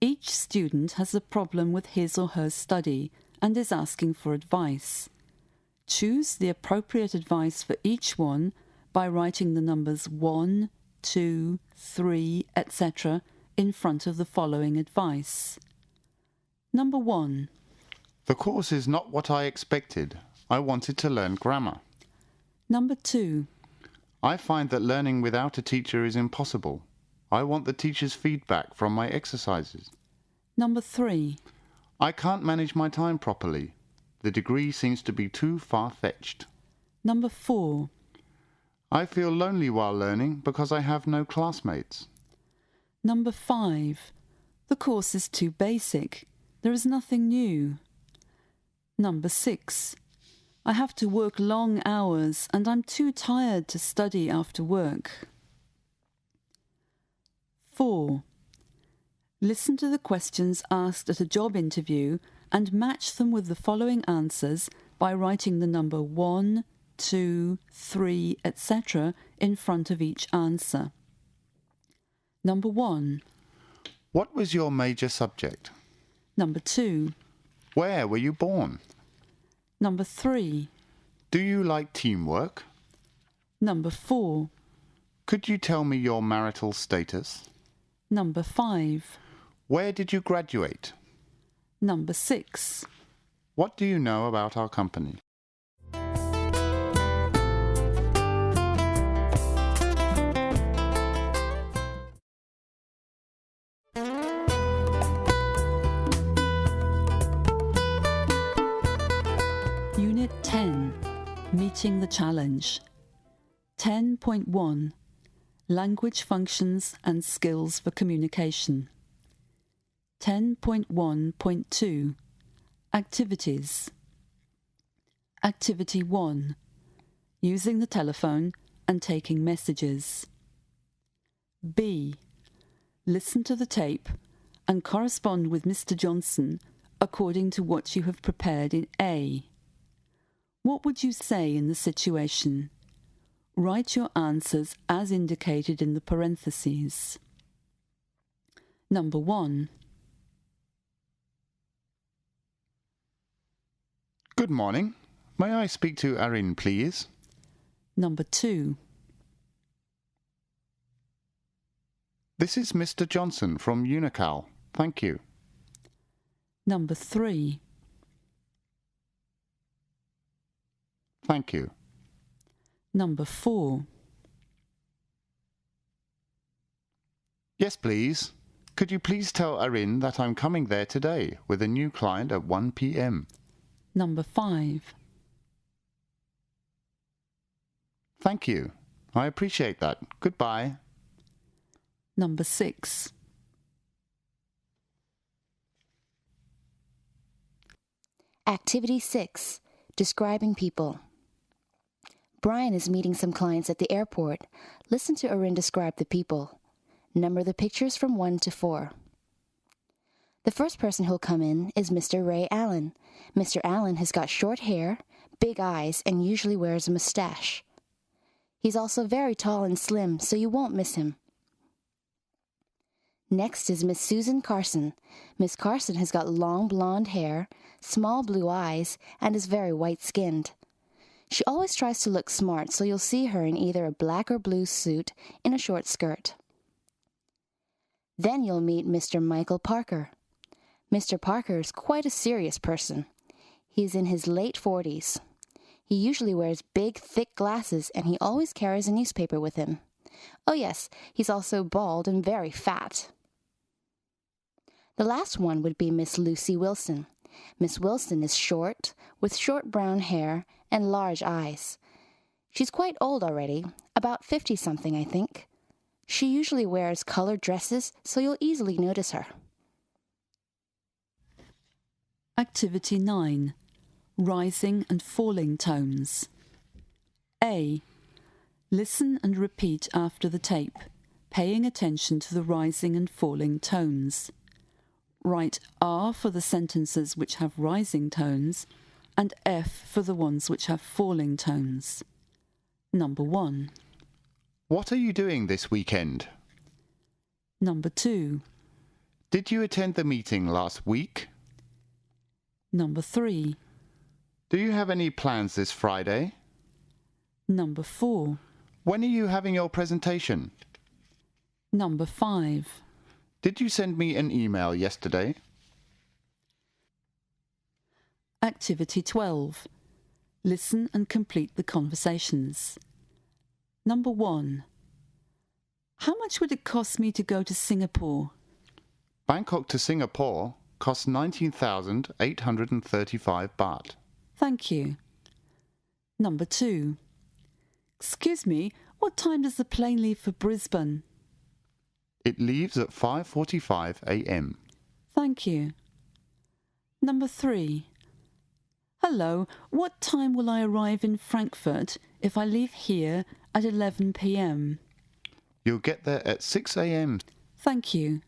Each student has a problem with his or her study and is asking for advice. Choose the appropriate advice for each one by writing the numbers 1, 2, 3, etc. in front of the following advice. Number 1. The course is not what I expected. I wanted to learn grammar. Number 2. I find that learning without a teacher is impossible. I want the teacher's feedback from my exercises. Number 3. I can't manage my time properly. The degree seems to be too far-fetched. Number 4. I feel lonely while learning because I have no classmates. Number 5. The course is too basic. There is nothing new. Number 6. I have to work long hours and I'm too tired to study after work. 4. Listen to the questions asked at a job interview and match them with the following answers by writing the number 1, 2, 3, etc. in front of each answer. Number 1. What was your major subject? Number 2. Where were you born? Number 3. Do you like teamwork? Number 4. Could you tell me your marital status? Number 5. Where did you graduate? Number 6. What do you know about our company? Unit 10. Meeting the Challenge. 10.1. Language Functions and Skills for Communication. 10.1.2. Activities. Activity 1. Using the telephone and taking messages. B. Listen to the tape and correspond with Mr. Johnson according to what you have prepared in A. What would you say in the situation? Write your answers as indicated in the parentheses. Number 1. Good morning. May I speak to Arin, please? Number 2. This is Mr. Johnson from Unical. Thank you. Number 3. Thank you. Number 4. Yes, please. Could you please tell Arin that I'm coming there today with a new client at 1 p.m. Number 5. Thank you. I appreciate that. Goodbye. Number 6. Activity 6. Describing people. Brian is meeting some clients at the airport. Listen to Arin describe the people. Number the pictures from 1 to 4. The first person who'll come in is Mr. Ray Allen. Mr. Allen has got short hair, big eyes, and usually wears a mustache. He's also very tall and slim, so you won't miss him. Next is Miss Susan Carson. Miss Carson has got long blonde hair, small blue eyes, and is very white-skinned. She always tries to look smart, so you'll see her in either a black or blue suit in a short skirt. Then you'll meet Mr. Michael Parker. Mr. Parker is quite a serious person. He's in his late 40s. He usually wears big, thick glasses, and he always carries a newspaper with him. Oh yes, he's also bald and very fat. The last one would be Miss Lucy Wilson. Miss Wilson is short, with short brown hair and large eyes. She's quite old already, about 50-something, I think. She usually wears colored dresses, so you'll easily notice her. Activity 9. Rising and falling tones. A. Listen and repeat after the tape, paying attention to the rising and falling tones. Write R for the sentences which have rising tones and F for the ones which have falling tones. Number 1. What are you doing this weekend? Number 2. Did you attend the meeting last week? Number 3. Do you have any plans this Friday? Number 4. When are you having your presentation? Number 5. Did you send me an email yesterday? Activity 12. Listen and complete the conversations. Number 1. How much would it cost me to go to Singapore? Bangkok to Singapore costs 19,835 baht. Thank you. Number 2. Excuse me, what time does the plane leave for Brisbane? It leaves at 5:45 a.m. Thank you. Number 3. Hello, what time will I arrive in Frankfurt if I leave here at 11 p.m? You'll get there at 6 a.m. Thank you.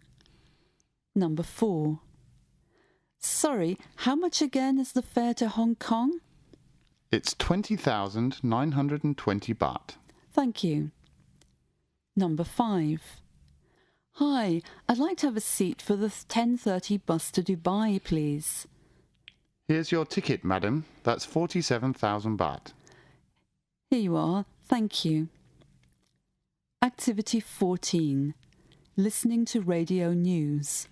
Number 4. Sorry, how much again is the fare to Hong Kong? It's 20,920 baht. Thank you. Number 5. Hi, I'd like to have a seat for the 10:30 bus to Dubai, please. Here's your ticket, madam. That's 47,000 baht. Here you are. Thank you. Activity 14. Listening to radio news.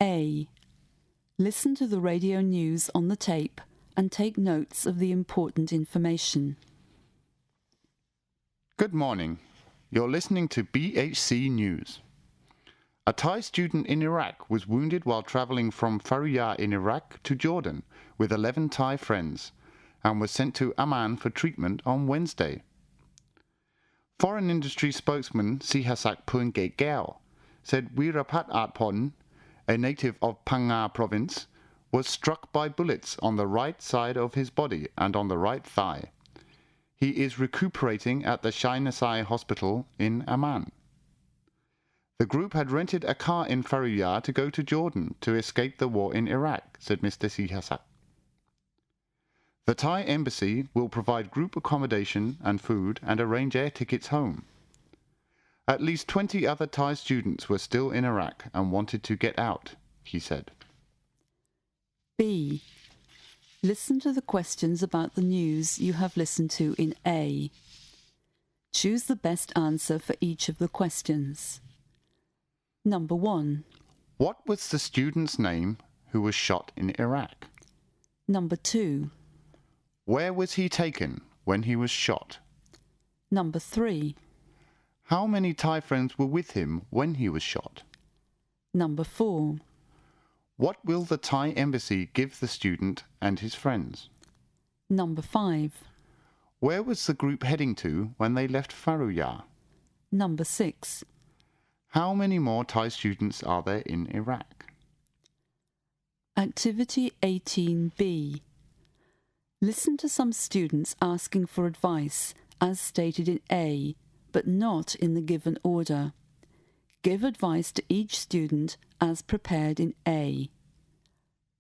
A. Listen to the radio news on the tape and take notes of the important information. Good morning. You're listening to BHC News. A Thai student in Iraq was wounded while travelling from Faryab in Iraq to Jordan with 11 Thai friends and was sent to Amman for treatment on Wednesday. Foreign industry spokesman Sihasak Phungekeo said Weerapat Atpon, a native of Phang province, was struck by bullets on the right side of his body and on the right thigh. He is recuperating at the Shai Nasai hospital in Amman. The group had rented a car in Faryab to go to Jordan to escape the war in Iraq, said Mr. Sihasak. The Thai embassy will provide group accommodation and food and arrange air tickets home. At least 20 other Thai students were still in Iraq and wanted to get out, he said. B. Listen to the questions about the news you have listened to in A. Choose the best answer for each of the questions. Number 1. What was the student's name who was shot in Iraq? Number 2. Where was he taken when he was shot? Number 3. How many Thai friends were with him when he was shot? Number 4. What will the Thai embassy give the student and his friends? Number 5. Where was the group heading to when they left Faryab? Number 6. How many more Thai students are there in Iraq? Activity 18B. Listen to some students asking for advice as stated in A, but not in the given order. Give advice to each student as prepared in A.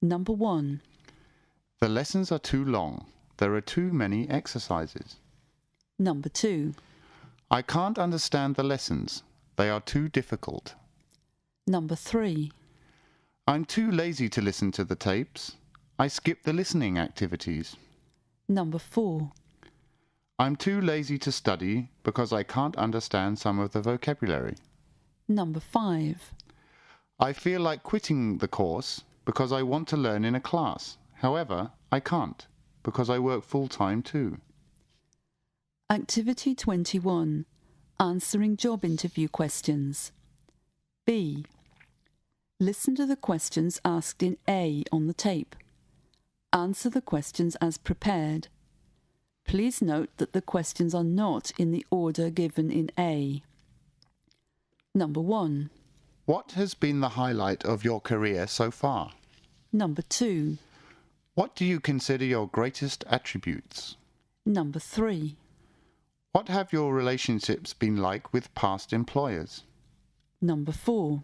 Number 1. The lessons are too long. There are too many exercises. Number 2. I can't understand the lessons. They are too difficult. Number 3. I'm too lazy to listen to the tapes. I skip the listening activities. Number 4. I'm too lazy to study because I can't understand some of the vocabulary. Number 5. I feel like quitting the course because I want to learn in a class. However, I can't because I work full-time too. Activity 21. Answering job interview questions. B. Listen to the questions asked in A on the tape. Answer the questions as prepared. Please note that the questions are not in the order given in A. Number 1. What has been the highlight of your career so far? Number 2. What do you consider your greatest attributes? Number 3. What have your relationships been like with past employers? Number 4.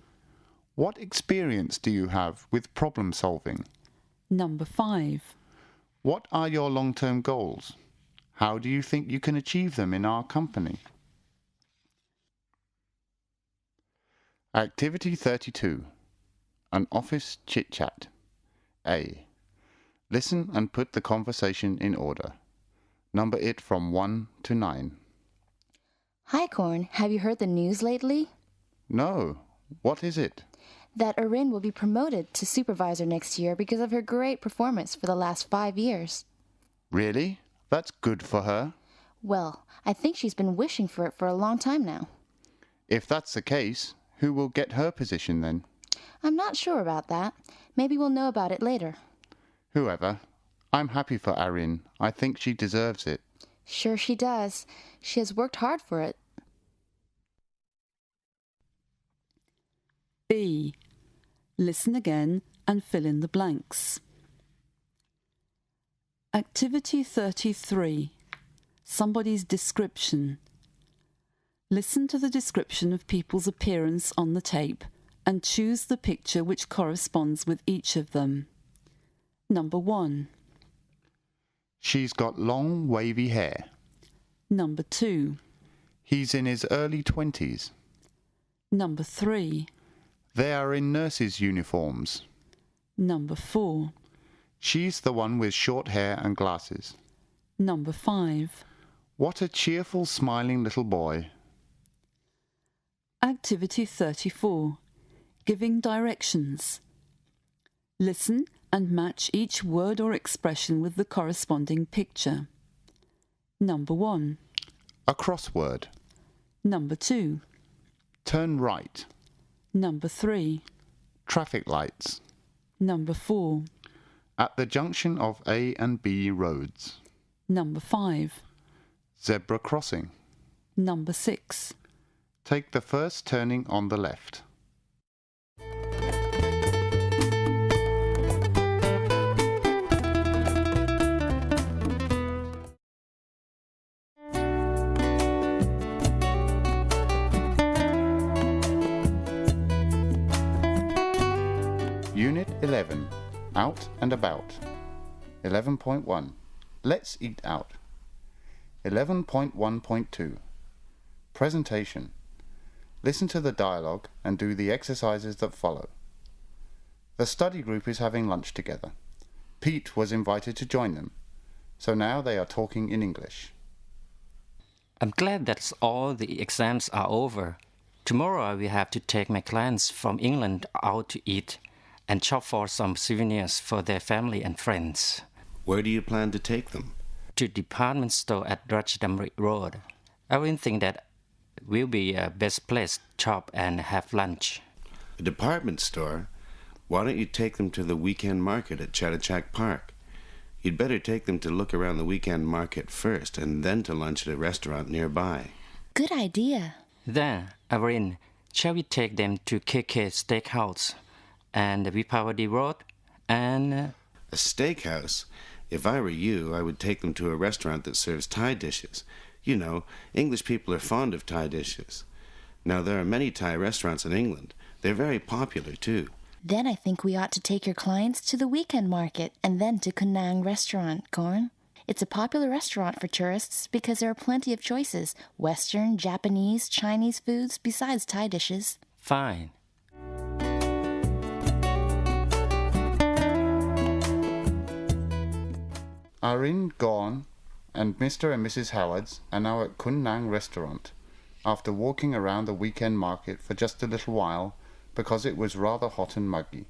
What experience do you have with problem solving? Number 5. What are your long-term goals? How do you think you can achieve them in our company? Activity 32. An office chit-chat. A. Listen and put the conversation in order. Number it from 1 to 9. Hi, Corn. Have you heard the news lately? No. What is it? That Erin will be promoted to supervisor next year because of her great performance for the last 5 years. Really? That's good for her. Well, I think she's been wishing for it for a long time now. If that's the case, who will get her position then? I'm not sure about that. Maybe we'll know about it later. Whoever. I'm happy for Erin. I think she deserves it. Sure she does. She has worked hard for it. B. Listen again and fill in the blanks. Activity 33. Somebody's description. Listen to the description of people's appearance on the tape and choose the picture which corresponds with each of them. Number 1. She's got long, wavy hair. Number 2. He's in his early 20s. Number 3. They are in nurses' uniforms. Number 4. She's the one with short hair and glasses. Number 5. What a cheerful, smiling little boy. Activity 34. Giving directions. Listen and match each word or expression with the corresponding picture. Number 1. A crossword. Number 2. Turn right. Number 3. Traffic lights. Number 4. At the junction of A and B roads. Number 5. Zebra crossing. Number 6. Take the first turning on the left. Unit 11. Out and about. 11.1. Let's eat out. 11.1.2. Presentation. Listen to the dialogue and do the exercises that follow. The study group is having lunch together. Pete was invited to join them, so now they are talking in English. I'm glad that all the exams are over. Tomorrow I will have to take my clients from England out to eat and shop for some souvenirs for their family and friends. Where do you plan to take them? To department store at Ratchdamrit Road. I really think that will be a best place to shop and have lunch. A department store? Why don't you take them to the weekend market at Chattachak Park? You'd better take them to look around the weekend market first and then to lunch at a restaurant nearby. Good idea. Then, Irene, shall we take them to KK Steakhouse and Vipavadi Road and... A steakhouse? If I were you, I would take them to a restaurant that serves Thai dishes. You know, English people are fond of Thai dishes. Now, there are many Thai restaurants in England. They're very popular, too. Then I think we ought to take your clients to the weekend market and then to Kunang Restaurant, Gorn. It's a popular restaurant for tourists because there are plenty of choices, Western, Japanese, Chinese foods, besides Thai dishes. Fine. Irene gone, and Mr. and Mrs. Howards are now at Kun Nang Restaurant, after walking around the weekend market for just a little while because it was rather hot and muggy.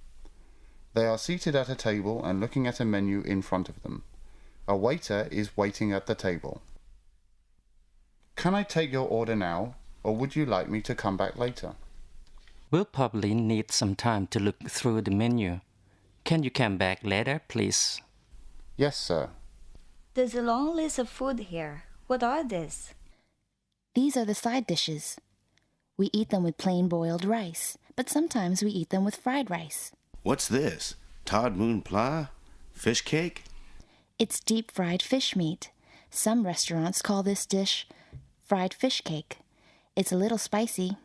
They are seated at a table and looking at a menu in front of them. A waiter is waiting at the table. Can I take your order now, or would you like me to come back later? We'll probably need some time to look through the menu. Can you come back later, please? Yes, sir. There's a long list of food here. What are these? These are the side dishes. We eat them with plain boiled rice, but sometimes we eat them with fried rice. What's this? Todd Moon Pla? Fish cake? It's deep-fried fish meat. Some restaurants call this dish fried fish cake. It's a little spicy.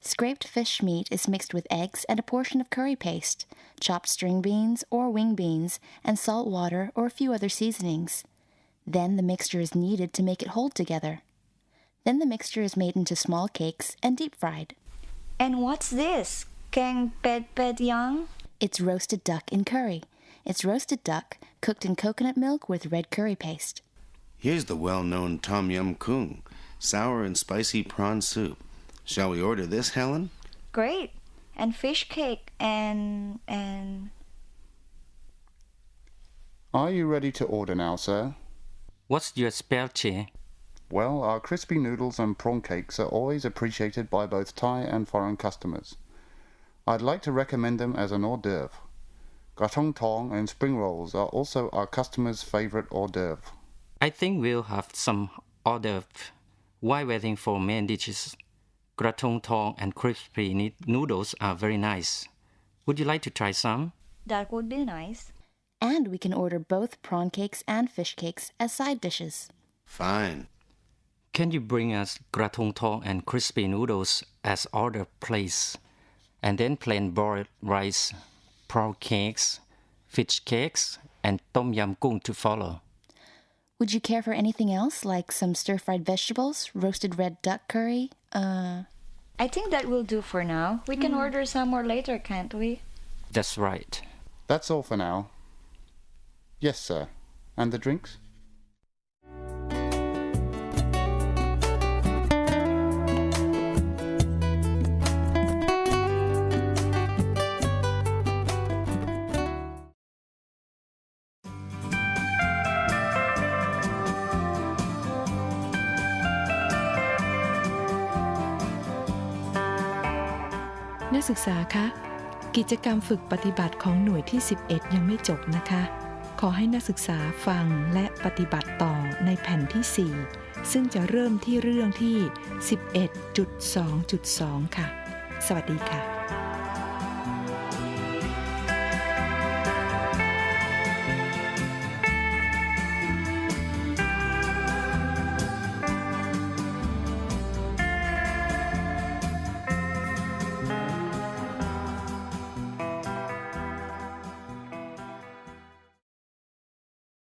Scraped fish meat is mixed with eggs and a portion of curry paste, chopped string beans or wing beans, and salt water or a few other seasonings. Then the mixture is kneaded to make it hold together. Then the mixture is made into small cakes and deep-fried. And what's this? Kang ped ped yang? It's roasted duck in curry. It's roasted duck cooked in coconut milk with red curry paste. Here's the well-known Tom Yum Kung, sour and spicy prawn soup. Shall we order this, Helen? Great. And fish cake and... Are you ready to order now, sir? What's your specialty? Well, our crispy noodles and prawn cakes are always appreciated by both Thai and foreign customers. I'd like to recommend them as an hors d'oeuvre. Gratong tong and spring rolls are also our customers' favorite hors d'oeuvre. I think we'll have some hors d'oeuvre while waiting for main dishes. Gratong tong and crispy noodles are very nice. Would you like to try some? That would be nice. And we can order both prawn cakes and fish cakes as side dishes. Fine. Can you bring us gratong tong and crispy noodles as order, please? And then plain boiled rice, prawn cakes, fish cakes, and tom yum goong to follow. Would you care for anything else, like some stir-fried vegetables, roasted red duck curry? I think that will do for now. We can order some more later, can't we? That's right. That's all for now. Yes, sir. And the drinks? นักศึกษาคะกิจกรรมฝึกปฏิบัติของหน่วยที่ 11 ยังไม่จบนะคะขอให้นักศึกษาฟังและปฏิบัติต่อในแผ่นที่ 4 ซึ่งจะเริ่มที่เรื่องที่ 11.2.2 ค่ะสวัสดีค่ะ